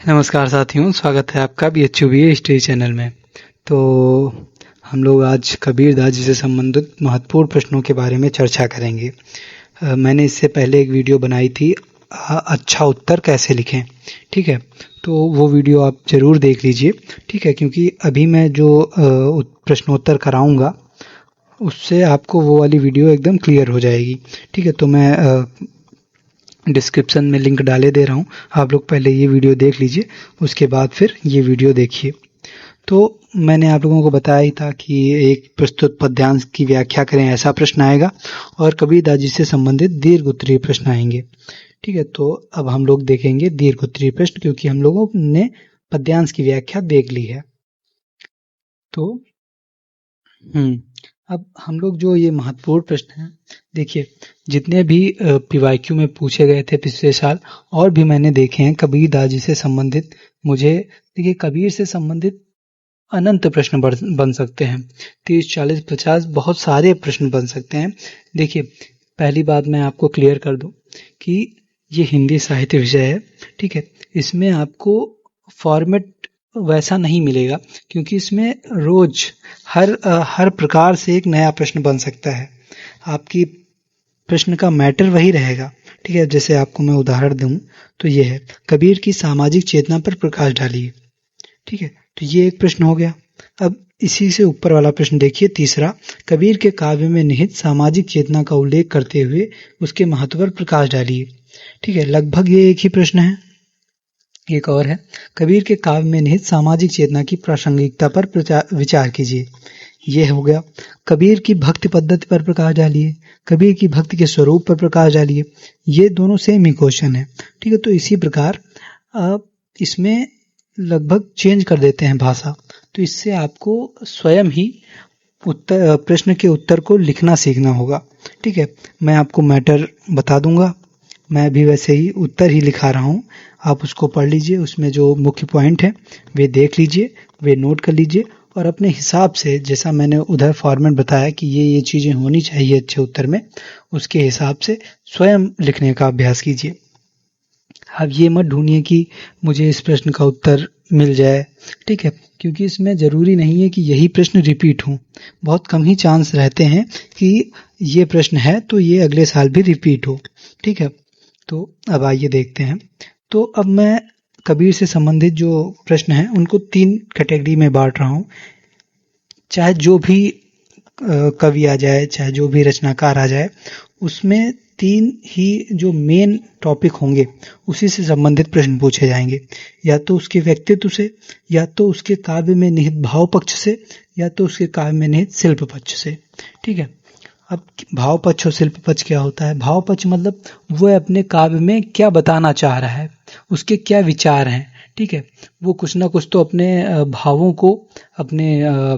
नमस्कार साथियों, स्वागत है आपका BHUB हिस्ट्री चैनल में। तो हम लोग आज कबीरदास जी से संबंधित महत्वपूर्ण प्रश्नों के बारे में चर्चा करेंगे। मैंने इससे पहले एक वीडियो बनाई थी, अच्छा उत्तर कैसे लिखें। ठीक है, तो वो वीडियो आप ज़रूर देख लीजिए। ठीक है, क्योंकि अभी मैं जो प्रश्नोत्तर कराऊंगा उससे आपको वो वाली वीडियो एकदम क्लियर हो जाएगी। ठीक है, तो मैं डिस्क्रिप्शन में लिंक डाले दे रहा हूँ, आप लोग पहले ये वीडियो देख लीजिए, उसके बाद फिर ये वीडियो देखिए। तो मैंने आप लोगों को बताया ही था कि एक प्रस्तुत पद्यांश की व्याख्या करें, ऐसा प्रश्न आएगा, और कबीरदास जी से संबंधित दीर्घ उत्तरीय प्रश्न आएंगे। ठीक है, तो अब हम लोग देखेंगे दीर्घ उत्तरीय प्रश्न, क्योंकि हम लोगों ने पद्यांश की व्याख्या देख ली है। तो अब हम लोग जो ये महत्वपूर्ण प्रश्न हैं, देखिए जितने भी PYQ में पूछे गए थे पिछले साल, और भी मैंने देखे हैं कबीरदास जी से संबंधित। मुझे देखिए, कबीर से संबंधित अनंत प्रश्न बन सकते हैं, 30, 40, 50 बहुत सारे प्रश्न बन सकते हैं। देखिए, पहली बात मैं आपको क्लियर कर दूं कि ये हिंदी साहित्य विषय है। ठीक है, इसमें आपको फॉर्मेट वैसा नहीं मिलेगा, क्योंकि इसमें रोज हर प्रकार से एक नया प्रश्न बन सकता है। आपकी प्रश्न का मैटर वही रहेगा। ठीक है, जैसे आपको मैं उदाहरण दूं तो ये है, कबीर की सामाजिक चेतना पर प्रकाश डालिए। ठीक है, तो ये एक प्रश्न हो गया। अब इसी से ऊपर वाला प्रश्न देखिए, तीसरा, कबीर के काव्य में निहित सामाजिक चेतना का उल्लेख करते हुए उसके महत्व पर प्रकाश डालिए। ठीक है, लगभग ये एक ही प्रश्न है। एक और है, कबीर के काव्य में निहित सामाजिक चेतना की प्रासंगिकता पर विचार कीजिए। ये हो गया। कबीर की भक्ति पद्धति पर प्रकाश डालिए, कबीर की भक्ति के स्वरूप पर प्रकाश डालिए। ये दोनों सेम ही क्वेश्चन है। ठीक है, तो इसी प्रकार इसमें लगभग चेंज कर देते हैं भाषा, तो इससे आपको स्वयं ही प्रश्न के उत्तर को लिखना सीखना होगा। ठीक है, मैं आपको मैटर बता दूंगा, मैं भी वैसे ही उत्तर ही लिखा रहा हूँ, आप उसको पढ़ लीजिए, उसमें जो मुख्य पॉइंट है वे देख लीजिए, वे नोट कर लीजिए, और अपने हिसाब से, जैसा मैंने उधर फॉर्मेट बताया कि ये चीज़ें होनी चाहिए अच्छे उत्तर में, उसके हिसाब से स्वयं लिखने का अभ्यास कीजिए। अब ये मत ढूंढिए कि मुझे इस प्रश्न का उत्तर मिल जाए। ठीक है, क्योंकि इसमें ज़रूरी नहीं है कि यही प्रश्न रिपीट हो, बहुत कम ही चांस रहते हैं कि ये प्रश्न है तो ये अगले साल भी रिपीट हो। ठीक है, तो अब आइए देखते हैं। तो अब मैं कबीर से संबंधित जो प्रश्न हैं उनको 3 कैटेगरी में बांट रहा हूँ। चाहे जो भी कवि आ जाए, चाहे जो भी रचनाकार आ जाए, उसमें 3 ही जो मेन टॉपिक होंगे उसी से संबंधित प्रश्न पूछे जाएंगे, या तो उसके व्यक्तित्व से, या तो उसके काव्य में निहित भाव पक्ष से, या तो उसके काव्य में निहित शिल्प पक्ष से। ठीक है, अब भाव पक्ष और शिल्प पक्ष क्या होता है? भाव पक्ष मतलब वो अपने काव्य में क्या बताना चाह रहा है, उसके क्या विचार हैं। ठीक है, वो कुछ ना कुछ तो अपने भावों को अपने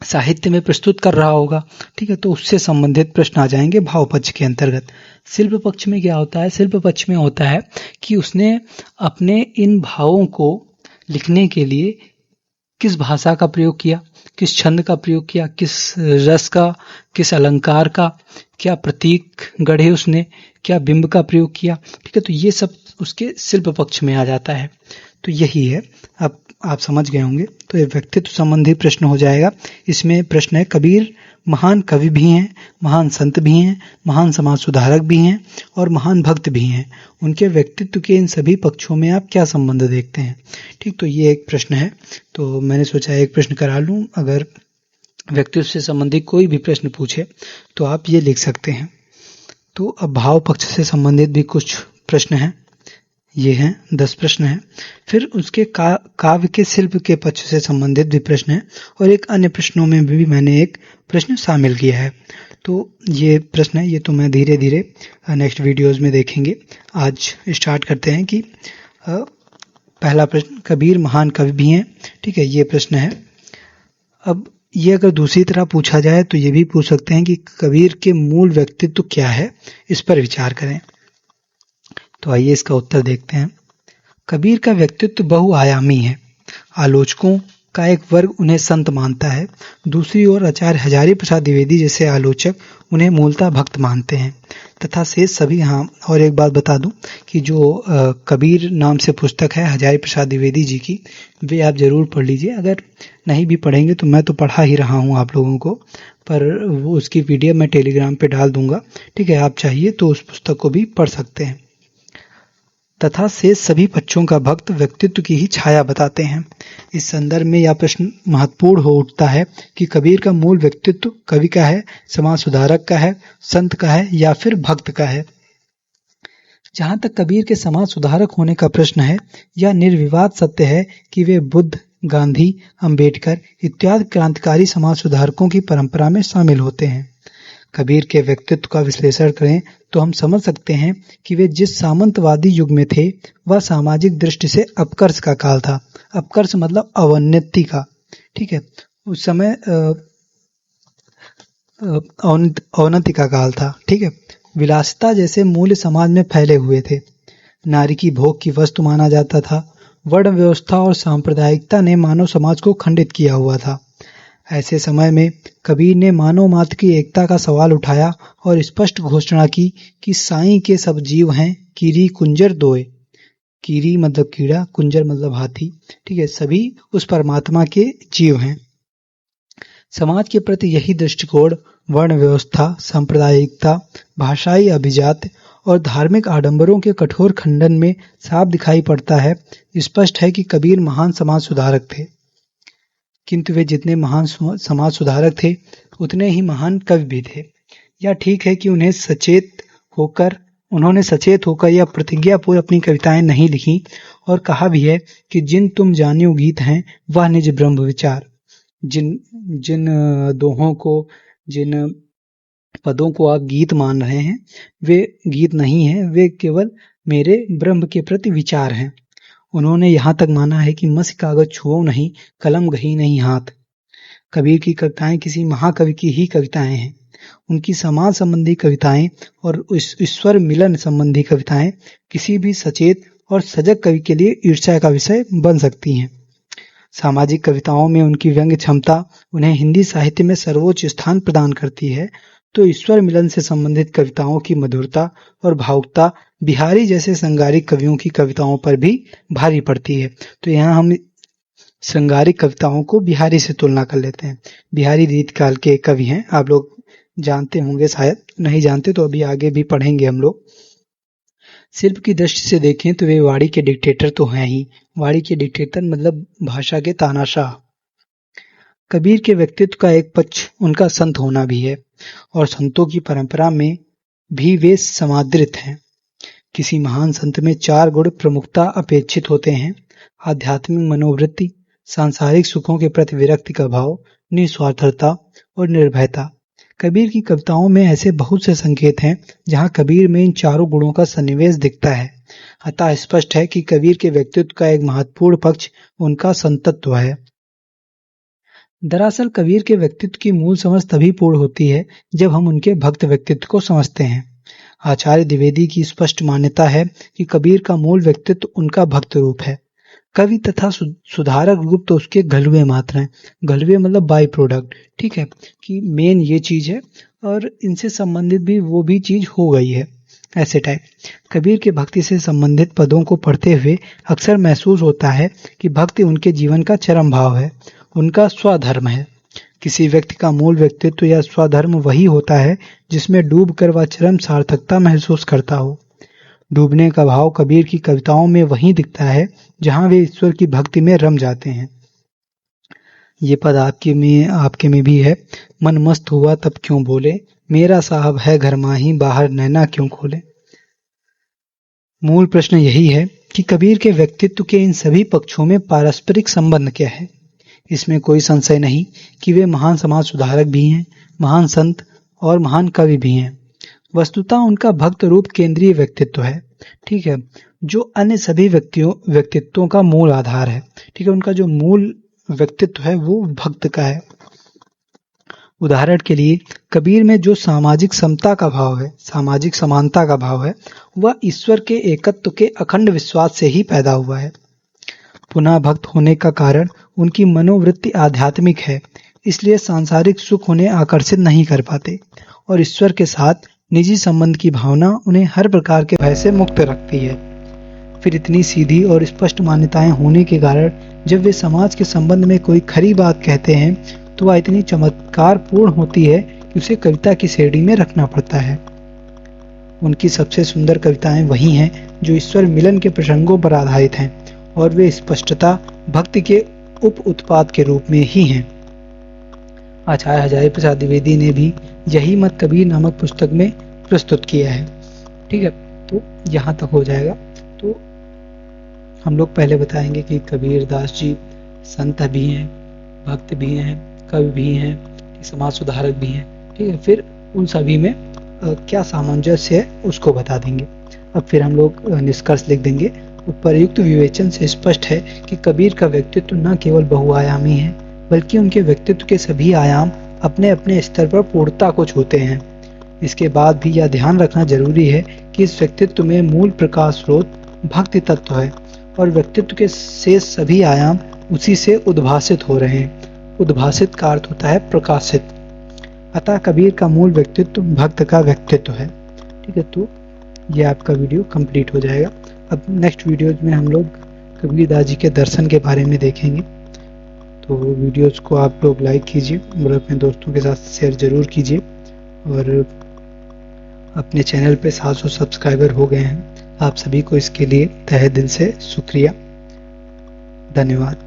साहित्य में प्रस्तुत कर रहा होगा। ठीक है, तो उससे संबंधित प्रश्न आ जाएंगे भाव पक्ष के अंतर्गत। शिल्प पक्ष में क्या होता है? शिल्प पक्ष में होता है कि उसने अपने इन भावों को लिखने के लिए किस भाषा का प्रयोग किया, किस छंद का प्रयोग किया, किस रस का, किस अलंकार का, क्या प्रतीक गढ़े उसने, क्या बिंब का प्रयोग किया। ठीक है, तो ये सब उसके शिल्प पक्ष में आ जाता है। तो यही है, अब आप समझ गए होंगे। तो ये व्यक्तित्व संबंधी प्रश्न हो जाएगा। इसमें प्रश्न है, कबीर महान कवि भी हैं, महान संत भी हैं, महान समाज सुधारक भी हैं और महान भक्त भी हैं। उनके व्यक्तित्व के इन सभी पक्षों में आप क्या संबंध देखते हैं? ठीक, तो ये एक प्रश्न है। तो मैंने सोचा एक प्रश्न करा लूं, अगर व्यक्तित्व से संबंधित कोई भी प्रश्न पूछे तो आप ये लिख सकते हैं। तो अब भाव पक्ष से संबंधित भी कुछ प्रश्न हैं, ये हैं 10 प्रश्न हैं। फिर उसके काव्य के शिल्प के पक्ष से संबंधित भी प्रश्न हैं, और एक अन्य प्रश्नों में भी मैंने एक प्रश्न शामिल किया है। तो ये प्रश्न है, ये तो मैं धीरे धीरे नेक्स्ट वीडियोस में देखेंगे। आज स्टार्ट करते हैं कि पहला प्रश्न, कबीर महान कवि भी हैं। ठीक है, ये प्रश्न है। अब ये अगर दूसरी तरह पूछा जाए तो ये भी पूछ सकते हैं कि कबीर के मूल व्यक्तित्व क्या है, इस पर विचार करें। तो आइए इसका उत्तर देखते हैं। कबीर का व्यक्तित्व बहुआयामी है। आलोचकों, का एक वर्ग उन्हें संत मानता है। दूसरी ओर आचार्य हजारी प्रसाद द्विवेदी जैसे आलोचक उन्हें मूलतः भक्त मानते हैं तथा शेष सभी। हाँ, और एक बात बता दूं कि जो कबीर नाम से पुस्तक है हजारी प्रसाद द्विवेदी जी की, वे आप जरूर पढ़ लीजिए। अगर नहीं भी पढ़ेंगे तो मैं तो पढ़ा ही रहा हूँ आप लोगों को, पर वो उसकी पीडीएफ मैं टेलीग्राम पे डाल दूंगा। ठीक है, आप चाहिए तो उस पुस्तक को भी पढ़ सकते हैं। तथा शेष सभी बच्चों का भक्त व्यक्तित्व की ही छाया बताते हैं। इस संदर्भ में यह प्रश्न महत्वपूर्ण हो उठता है कि कबीर का मूल व्यक्तित्व कवि का है, समाज सुधारक का है, संत का है या फिर भक्त का है। जहां तक कबीर के समाज सुधारक होने का प्रश्न है, यह निर्विवाद सत्य है कि वे बुद्ध, गांधी, अंबेडकर इत्यादि क्रांतिकारी समाज सुधारकों की परंपरा में शामिल होते हैं। कबीर के व्यक्तित्व का विश्लेषण करें तो हम समझ सकते हैं कि वे जिस सामंतवादी युग में थे वह सामाजिक दृष्टि से अपकर्ष का काल था। अपकर्ष मतलब अवनति का। ठीक है, उस समय अवनति का काल था। ठीक है, विलासिता जैसे मूल्य समाज में फैले हुए थे। नारी की भोग की वस्तु माना जाता था। वर्ण व्यवस्था और सांप्रदायिकता ने मानव समाज को खंडित किया हुआ था। ऐसे समय में कबीर ने मानव मात्र की एकता का सवाल उठाया और स्पष्ट घोषणा की कि साईं के सब जीव हैं, कीरी कुंजर दोए। कीरी मतलब कीड़ा, कुंजर मतलब हाथी। ठीक है, सभी उस परमात्मा के जीव हैं। समाज के प्रति यही दृष्टिकोण वर्ण व्यवस्था, सांप्रदायिकता, भाषाई अभिजात और धार्मिक आडंबरों के कठोर खंडन में साफ दिखाई पड़ता है। स्पष्ट है कि कबीर महान समाज सुधारक थे, किंतु वे जितने महान समाज सुधारक थे उतने ही महान कवि भी थे। यह ठीक है कि उन्होंने सचेत होकर यह प्रतिज्ञापूर्वक अपनी कविताएं नहीं लिखी और कहा भी है कि जिन तुम जानियो गीत हैं वह निज ब्रह्म विचार। जिन दोहों को, जिन पदों को आप गीत मान रहे हैं वे गीत नहीं हैं, वे केवल मेरे ब्रह्म के प्रति विचार हैं। उन्होंने यहाँ तक माना है कि मसी कागज छुओ नहीं, कलम गही नहीं हाथ। कबीर की कविताएं किसी महाकवि की ही कविताएं हैं। उनकी समाज संबंधी कविताएं और ईश्वर मिलन संबंधी कविताएं किसी भी सचेत और सजग कवि के लिए ईर्ष्या का विषय बन सकती हैं। सामाजिक कविताओं में उनकी व्यंग्य क्षमता उन्हें हिंदी साहित्य में सर्वोच्च स्थान प्रदान करती है, तो ईश्वर मिलन से संबंधित कविताओं की मधुरता और भावुकता बिहारी जैसे श्रृंगारिक कवियों की कविताओं पर भी भारी पड़ती है। तो यहाँ हम श्रृंगारिक कविताओं को बिहारी से तुलना कर लेते हैं। बिहारी रीत काल के कवि हैं, आप लोग जानते होंगे, शायद नहीं जानते तो अभी आगे भी पढ़ेंगे हम लोग। शिल्प की दृष्टि से देखें तो वे वाड़ी के डिक्टेटर तो हैं ही। वाड़ी के डिक्टेटर मतलब भाषा के तानाशाह। कबीर के व्यक्तित्व का एक पक्ष उनका संत होना भी है और संतों की परंपरा में भी वे समादृत हैं। किसी महान संत में 4 गुण प्रमुखता अपेक्षित होते हैं: आध्यात्मिक मनोवृत्ति, सांसारिक सुखों के प्रति विरक्ति का भाव, निस्वार्थता और निर्भयता। कबीर की कविताओं में ऐसे बहुत से संकेत हैं जहां कबीर में इन चारों गुणों का सन्निवेश दिखता है। अतः स्पष्ट है कि कबीर के व्यक्तित्व का एक महत्वपूर्ण पक्ष उनका संतत्व है। दरअसल कबीर के व्यक्तित्व की मूल समझ तभी पूर्ण होती है जब हम उनके भक्त व्यक्तित्व को समझते हैं। आचार्य द्विवेदी की स्पष्ट मान्यता है कि कबीर का मूल व्यक्तित्व उनका भक्त रूप है। कवि तथा सुधारक रूप तो उसके गलवे मात्र हैं। गलवे मतलब बाई प्रोडक्ट। ठीक है, कि मेन ये चीज है और इनसे संबंधित भी वो भी चीज हो गई है, ऐसे टाइप। कबीर के भक्ति से संबंधित पदों को पढ़ते हुए अक्सर महसूस होता है कि भक्ति उनके जीवन का चरम भाव है, उनका स्वधर्म है। किसी व्यक्ति का मूल व्यक्तित्व या स्वधर्म वही होता है जिसमें डूबकर वह चरम सार्थकता महसूस करता हो। डूबने का भाव कबीर की कविताओं में वहीं दिखता है जहां वे ईश्वर की भक्ति में रम जाते हैं। ये पद आपके में भी है: मन मस्त हुआ तब क्यों बोले, मेरा साहब है घर माही, बाहर नैना क्यों खोले। मूल प्रश्न यही है कि कबीर के व्यक्तित्व के इन सभी पक्षों में पारस्परिक संबंध क्या है। इसमें कोई संशय नहीं कि वे महान समाज सुधारक भी हैं, महान संत और महान कवि भी हैं। वस्तुतः उनका भक्त रूप केंद्रीय व्यक्तित्व है। ठीक है, जो अन्य सभी व्यक्तित्वों का मूल आधार है। ठीक है, उनका जो मूल व्यक्तित्व है वो भक्त का है। उदाहरण के लिए कबीर में जो सामाजिक समता का भाव है, सामाजिक समानता का भाव है, वह ईश्वर के एकत्व के अखंड विश्वास से ही पैदा हुआ है। पुनः भक्त होने का कारण उनकी मनोवृत्ति आध्यात्मिक है, इसलिए सांसारिक सुख उन्हें आकर्षित नहीं कर पाते और ईश्वर के साथ निजी संबंध की भावना उन्हें हर प्रकार के भय से मुक्त रखती है। फिर इतनी सीधी और स्पष्ट मान्यताएं होने के कारण जब वे समाज के संबंध में कोई खरी बात कहते हैं तो वह इतनी चमत्कार पूर्ण होती है कि उसे कविता की श्रेणी में रखना पड़ता है। उनकी सबसे सुंदर कविताएं वही हैं जो ईश्वर मिलन के प्रसंगों पर आधारित हैं और वे स्पष्टता भक्ति के उप उत्पाद के रूप में ही हैं। आचार्य हजारी प्रसाद द्विवेदी ने भी यही मत कबीर नामक पुस्तक में प्रस्तुत किया है। ठीक है, तो यहाँ तक हो जाएगा। तो हम लोग पहले बताएंगे कि कबीर दास जी संत भी हैं, भक्त भी हैं, कवि भी हैं, समाज सुधारक भी हैं। ठीक है, फिर उन सभी में क्या सामंजस्य है उसको बता देंगे। अब फिर हम लोग निष्कर्ष लिख देंगे। उपर्युक्त विवेचन से स्पष्ट है कि कबीर का व्यक्तित्व न केवल बहुआयामी है बल्कि उनके व्यक्तित्व के सभी आयाम अपने अपने स्तर पर पूर्णता को छूते हैं। इसके बाद भी यह ध्यान रखना जरूरी है कि इस व्यक्तित्व में मूल प्रकाश स्रोत भक्ति तत्व है और व्यक्तित्व के शेष सभी आयाम उसी से उद्भासित हो रहे हैं। उद्भासित का अर्थ होता है प्रकाशित। अतः कबीर का मूल व्यक्तित्व भक्त का व्यक्तित्व है। ठीक है, तो ये आपका वीडियो कंप्लीट हो जाएगा। अब नेक्स्ट वीडियो में हम लोग कबीर दास जी के दर्शन के बारे में देखेंगे। तो वीडियोज को आप लोग लाइक कीजिए और अपने दोस्तों के साथ शेयर जरूर कीजिए और अपने चैनल पे 700 सब्सक्राइबर हो गए हैं। आप सभी को इसके लिए तहे दिल से शुक्रिया, धन्यवाद।